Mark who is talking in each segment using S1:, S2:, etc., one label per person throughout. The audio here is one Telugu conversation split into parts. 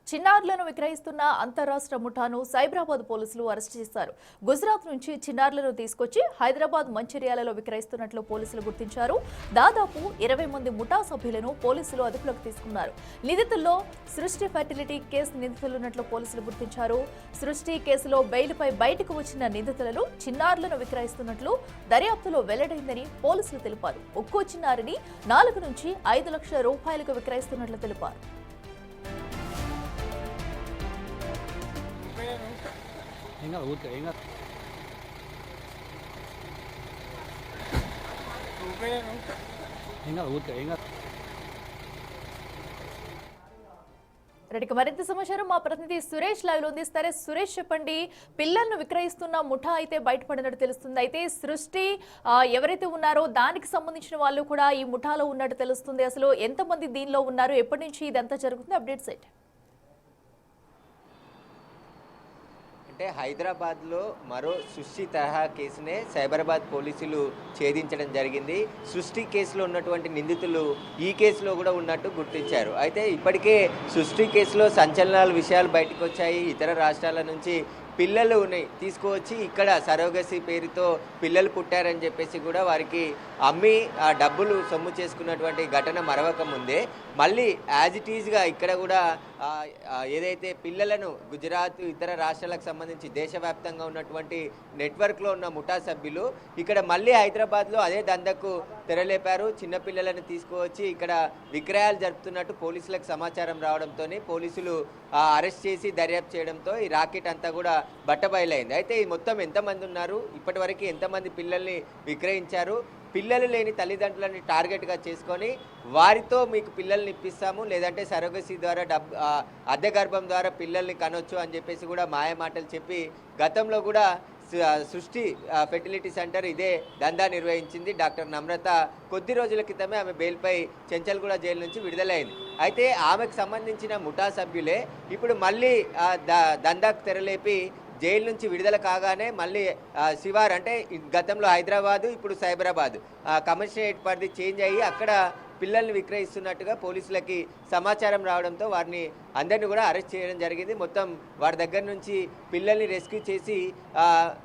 S1: చిన్నారులను విక్రయిస్తున్న అంతరాష్ట్ర ముఠాను సైబరాబాద్ పోలీసులు అరెస్ట్ చేశారు. గుజరాత్ నుంచి చిన్నారులను తీసుకొచ్చి హైదరాబాద్ మంచిర్యాలలో విక్రయిస్తున్నట్లు పోలీసులు గుర్తించారు. దాదాపు 20 మంది ముఠా సభ్యులను పోలీసులు అదుపులోకి తీసుకున్నారు. నిందితుల్లో సృష్టి ఫెర్టిలిటీ కేసు నిందితులున్నట్లు పోలీసులు గుర్తించారు. సృష్టి కేసులో బెయిల్పై బయటకు వచ్చిన నిందితులను చిన్నారులను విక్రయిస్తున్నట్లు దర్యాప్తులో వెల్లడైందని పోలీసులు తెలిపారు. ఒక్కో చిన్నారిని 4 నుంచి 5 లక్షల రూపాయలకు విక్రయిస్తున్నట్లు తెలిపారు. మరింత సమాచారం మా ప్రతినిధి సురేష్ లైవ్ లో అందిస్తారు. సురేష్, చెప్పండి. పిల్లలను విక్రయిస్తున్న ముఠా అయితే బయటపడినట్టు తెలుస్తుంది. అయితే సృష్టి ఎవరైతే ఉన్నారో దానికి సంబంధించిన వాళ్ళు కూడా ఈ ముఠాలో ఉన్నట్టు తెలుస్తుంది. అసలు ఎంతమంది దీనిలో ఉన్నారు, ఎప్పటి నుంచి ఇదంతా జరుగుతుంది? అప్డేట్స్ ఏంటి?
S2: అంటే హైదరాబాద్లో మరో సృష్టి తరహా కేసునే సైబరాబాద్ పోలీసులు ఛేదించడం జరిగింది. సృష్టి కేసులో ఉన్నటువంటి నిందితులు ఈ కేసులో కూడా ఉన్నట్టు గుర్తించారు. అయితే ఇప్పటికే సృష్టి కేసులో సంచలనాల విషయాలు బయటకు వచ్చాయి. ఇతర రాష్ట్రాల నుంచి పిల్లలు తీసుకువచ్చి ఇక్కడ సరోగసి పేరుతో పిల్లలు పుట్టారని చెప్పేసి కూడా వారికి అమ్మి ఆ డబ్బులు సొమ్ము చేసుకున్నటువంటి ఘటన మరవక ముందే మళ్ళీ యాజ్ ఇట్ ఈజ్గా ఇక్కడ కూడా ఏదైతే పిల్లలను గుజరాత్ ఇతర రాష్ట్రాలకు సంబంధించి దేశవ్యాప్తంగా ఉన్నటువంటి నెట్వర్క్లో ఉన్న ముఠా సభ్యులు ఇక్కడ మళ్ళీ హైదరాబాద్లో అదే దందకు తెరలేపారు. చిన్నపిల్లలను తీసుకువచ్చి ఇక్కడ విక్రయాలు జరుపుతున్నట్టు పోలీసులకు సమాచారం రావడంతో పోలీసులు అరెస్ట్ చేసి దర్యాప్తు చేయడంతో ఈ రాకెట్ అంతా కూడా బట్టబయలైంది. అయితే ఈ మొత్తం ఎంతమంది ఉన్నారు, ఇప్పటివరకు ఎంతమంది పిల్లల్ని విక్రయించారు, పిల్లలు లేని తల్లిదండ్రులని టార్గెట్గా చేసుకొని వారితో మీకు పిల్లల్ని ఇప్పిస్తాము, లేదంటే సరోగసి ద్వారా అద్దె గర్భం ద్వారా పిల్లల్ని కనొచ్చు అని చెప్పేసి కూడా మాయమాటలు చెప్పి గతంలో కూడా సృష్టి ఫెర్టిలిటీ సెంటర్ ఇదే దందా నిర్వహించింది. డాక్టర్ నమ్రత కొద్ది రోజుల క్రితమే ఆమె బెయిల్పై చెంచల్గూడ జైలు నుంచి విడుదలైంది. అయితే ఆమెకు సంబంధించిన ముఠా సభ్యులే ఇప్పుడు మళ్ళీ దందాకు తెరలేపి జైలు నుంచి విడుదల కాగానే మళ్ళీ శివార్ అంటే గతంలో హైదరాబాదు ఇప్పుడు సైబరాబాద్ కమిషనరేట్ పరిధి చేంజ్ అయ్యి అక్కడ పిల్లల్ని విక్రయిస్తున్నట్టుగా పోలీసులకి సమాచారం రావడంతో వారిని అందరినీ కూడా అరెస్ట్ చేయడం జరిగింది. మొత్తం వారి దగ్గర నుంచి పిల్లల్ని రెస్క్యూ చేసి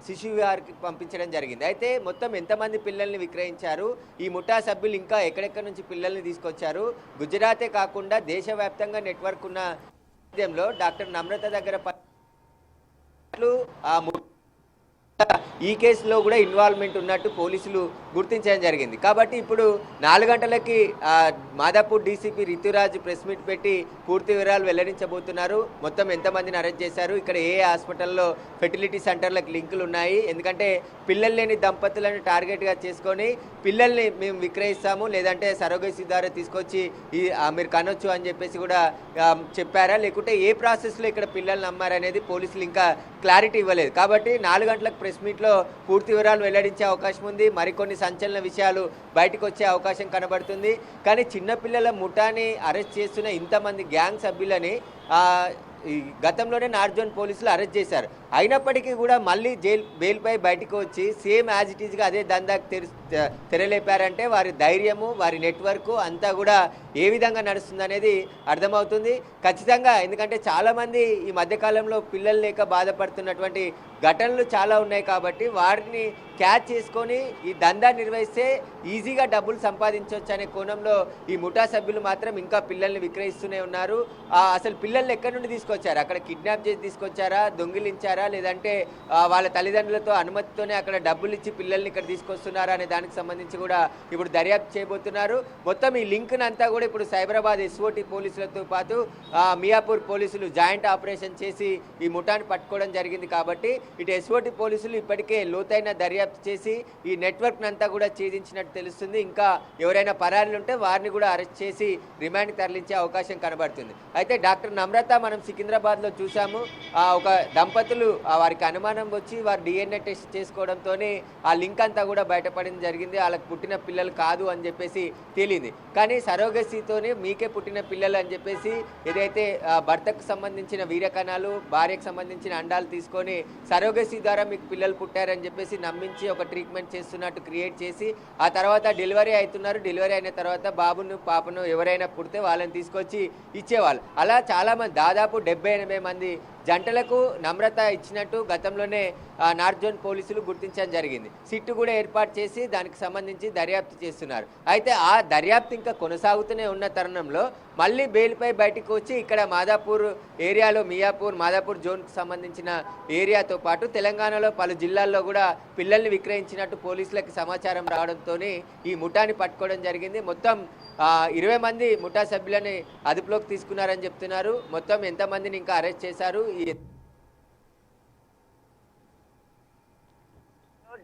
S2: శిశు విహార్కి పంపించడం జరిగింది. అయితే మొత్తం ఎంతమంది పిల్లల్ని విక్రయించారు, ఈ ముఠా సభ్యులు ఇంకా ఎక్కడెక్కడి నుంచి పిల్లల్ని తీసుకొచ్చారు, గుజరాతే కాకుండా దేశవ్యాప్తంగా నెట్వర్క్ ఉన్న నేపథ్యంలో డాక్టర్ నమ్రత దగ్గర ఈ కేసులో కూడా ఇన్వాల్వ్మెంట్ ఉన్నట్టు పోలీసులు గుర్తించడం జరిగింది. కాబట్టి ఇప్పుడు 4 గంటలకి Madhapur DCP Rituraj press meet పెట్టి పూర్తి వివరాలు వెల్లడించబోతున్నారు. మొత్తం ఎంతమందిని అరెస్ట్ చేశారు, ఇక్కడ ఏ హాస్పిటల్లో ఫెర్టిలిటీ సెంటర్లకు లింకులు ఉన్నాయి, ఎందుకంటే పిల్లలు లేని దంపతులను టార్గెట్గా చేసుకొని పిల్లల్ని మేము విక్రయిస్తాము, లేదంటే సరోగసి ద్వారా తీసుకొచ్చి మీరు కనొచ్చు అని చెప్పేసి కూడా చెప్పారా, లేకుంటే ఏ ప్రాసెస్లో ఇక్కడ పిల్లల్ని అమ్మారనేది పోలీసులు ఇంకా క్లారిటీ ఇవ్వలేదు. కాబట్టి 4 గంటలకు ప్రెస్ మీట్లో పూర్తి వివరాలు వెల్లడించే అవకాశం ఉంది. మరికొన్ని సంచలన విషయాలు బయటకు వచ్చే అవకాశం కనబడుతుంది. కానీ చిన్నపిల్లల ముఠాని అరెస్ట్ చేస్తున్న ఇంతమంది గ్యాంగ్ సభ్యులని గతంలోనే నార్త్ జోన్ పోలీసులు అరెస్ట్ చేశారు. అయినప్పటికీ కూడా మళ్ళీ బెయిల్పై బయటకు వచ్చి సేమ్ యాజ్ ఇట్ ఈజ్గా అదే దందాకు తెరలేపారంటే వారి ధైర్యము, వారి నెట్వర్క్ అంతా కూడా ఏ విధంగా నడుస్తుందనేది అర్థమవుతుంది ఖచ్చితంగా. ఎందుకంటే చాలామంది ఈ మధ్యకాలంలో పిల్లలు లేక బాధపడుతున్నటువంటి ఘటనలు చాలా ఉన్నాయి. కాబట్టి వారిని క్యాచ్ చేసుకొని ఈ దందా నిర్వహిస్తే ఈజీగా డబ్బులు సంపాదించవచ్చు అనే కోణంలో ఈ ముఠా సభ్యులు మాత్రం ఇంకా పిల్లల్ని విక్రయిస్తూనే ఉన్నారు. అసలు పిల్లల్ని ఎక్కడి నుండి తీసుకొచ్చారు, అక్కడ కిడ్నాప్ చేసి తీసుకొచ్చారా, దొంగిలించారా, లేదంటే వాళ్ళ తల్లిదండ్రులతో అనుమతితోనే అక్కడ డబ్బులు ఇచ్చి పిల్లల్ని ఇక్కడ తీసుకొస్తున్నారా అనే దానికి సంబంధించి కూడా ఇప్పుడు దర్యాప్తు చేయబోతున్నారు. మొత్తం ఈ లింక్ను అంతా కూడా ఇప్పుడు సైబరాబాద్ ఎస్ఓటీ పోలీసులతో పాటు మియాపూర్ పోలీసులు జాయింట్ ఆపరేషన్ చేసి ఈ ముఠాను పట్టుకోవడం జరిగింది. కాబట్టి ఇటు ఎస్ఓటీ పోలీసులు ఇప్పటికే లోతైన దర్యాప్తు చేసి ఈ నెట్వర్క్ అంతా కూడా ఛేదించినట్టు తెలుస్తుంది. ఇంకా ఎవరైనా పరారీలు ఉంటే వారిని కూడా అరెస్ట్ చేసి రిమాండ్కి తరలించే అవకాశం కనబడుతుంది. అయితే డాక్టర్ నమ్రత మనం సికింద్రాబాద్లో చూసాము, ఒక దంపతులు వారికి అనుమానం వచ్చి వారు DNA టెస్ట్ చేసుకోవడంతోనే ఆ లింక్ అంతా కూడా బయటపడింది జరిగింది. వాళ్ళకి పుట్టిన పిల్లలు కాదు అని చెప్పేసి తేలింది. కానీ సరోగసీతోనే మీకే పుట్టిన పిల్లలు అని చెప్పేసి ఏదైతే భర్తకు సంబంధించిన వీర్యకణాలు, భార్యకు సంబంధించిన అండాలు తీసుకొని సరోగసీ ద్వారా మీకు పిల్లలు పుట్టారని చెప్పేసి నమ్మించి ఒక ట్రీట్మెంట్ చేస్తున్నట్టు క్రియేట్ చేసి ఆ తర్వాత డెలివరీ అవుతున్నారు. డెలివరీ అయిన తర్వాత బాబును పాపను ఎవరైనా పుడితే వాళ్ళని తీసుకొచ్చి ఇచ్చేవాళ్ళు. అలా చాలామంది దాదాపు 70-80 మంది జంటలకు నమ్రత ఇచ్చినట్టు గతంలోనే నార్త్ జోన్ పోలీసులు గుర్తించడం జరిగింది. సిట్టు కూడా ఏర్పాటు చేసి దానికి సంబంధించి దర్యాప్తు చేస్తున్నారు. అయితే ఆ దర్యాప్తు ఇంకా కొనసాగుతూనే ఉన్న తరుణంలో మళ్ళీ బెయిల్పై బయటకు వచ్చి ఇక్కడ మాదాపూర్ ఏరియాలో మియాపూర్ మాదాపూర్ జోన్కు సంబంధించిన ఏరియాతో పాటు తెలంగాణలో పలు జిల్లాల్లో కూడా పిల్లల్ని విక్రయించినట్టు పోలీసులకు సమాచారం రావడంతో ఈ ముఠాని పట్టుకోవడం జరిగింది. మొత్తం 20 మంది ముఠా సభ్యులని అదుపులోకి తీసుకున్నారని చెప్తున్నారు. మొత్తం ఎంతమందిని ఇంకా అరెస్ట్ చేశారు?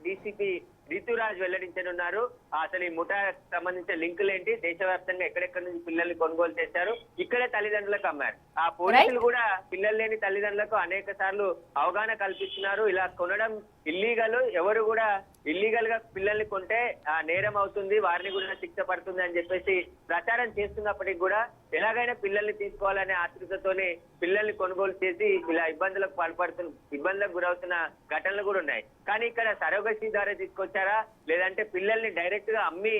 S2: డీసీపీ రితురాజ్ వెల్లడించనున్నారు. అసలు ఈ ముఠా సంబంధించిన లింకులు ఏంటి, దేశవ్యాప్తంగా ఎక్కడెక్కడ నుంచి పిల్లల్ని కొనుగోలు చేశారు, ఇక్కడే తల్లిదండ్రులకు అమ్మారు. ఆ పోలీసులు కూడా పిల్లలు లేని తల్లిదండ్రులకు అనేక సార్లు అవగాహన కల్పిస్తున్నారు. ఇలా కొనడం ఇల్లీగల్, ఎవరు కూడా ఇల్లీగల్ గా పిల్లల్ని కొంటే నేరం అవుతుంది, వారిని కూడా శిక్ష పడుతుంది అని చెప్పేసి ప్రచారం చేస్తున్నప్పటికీ కూడా ఎలాగైనా పిల్లల్ని తీసుకోవాలనే ఆతృతతోనే పిల్లల్ని కొనుగోలు చేసి ఇలా ఇబ్బందులకు గురవుతున్న ఘటనలు కూడా ఉన్నాయి. కానీ ఇక్కడ సరోగసీ ద్వారా తీసుకొచ్చారా లేదంటే పిల్లల్ని డైరెక్ట్ గా అమ్మి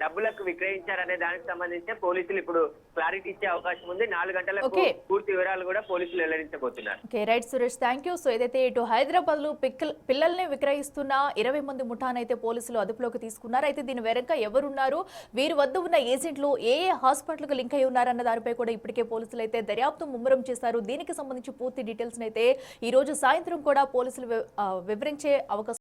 S2: డబ్బులకు విక్రయించారనే దానికి సంబంధించి పోలీసులు ఇప్పుడు క్లారిటీ ఇచ్చే అవకాశం ఉంది. 4 గంటలకు పూర్తి వివరాలు కూడా పోలీసులు వెల్లడించబోతున్నారు.
S1: Right Suresh, thank you. So ఏదైతే ఇటు హైదరాబాద్ లో పిల్లల్ని విక్రయిస్తున్న 20 మంది ముఠానైతే పోలీసులు అదుపులోకి తీసుకున్నారు. అయితే దీని వెనక ఎవరున్నారు, వీరి వద్ద ఉన్న ఏజెంట్లు ఏ హాస్పిటల్కు లింక్ అయి ఉన్నారన్న దానిపై కూడా ఇప్పటికే పోలీసులు అయితే దర్యాప్తు ముమ్మరం చేశారు. దీనికి సంబంధించి పూర్తి డీటెయిల్స్ అయితే ఈ రోజు సాయంత్రం కూడా పోలీసులు వివరించే అవకాశం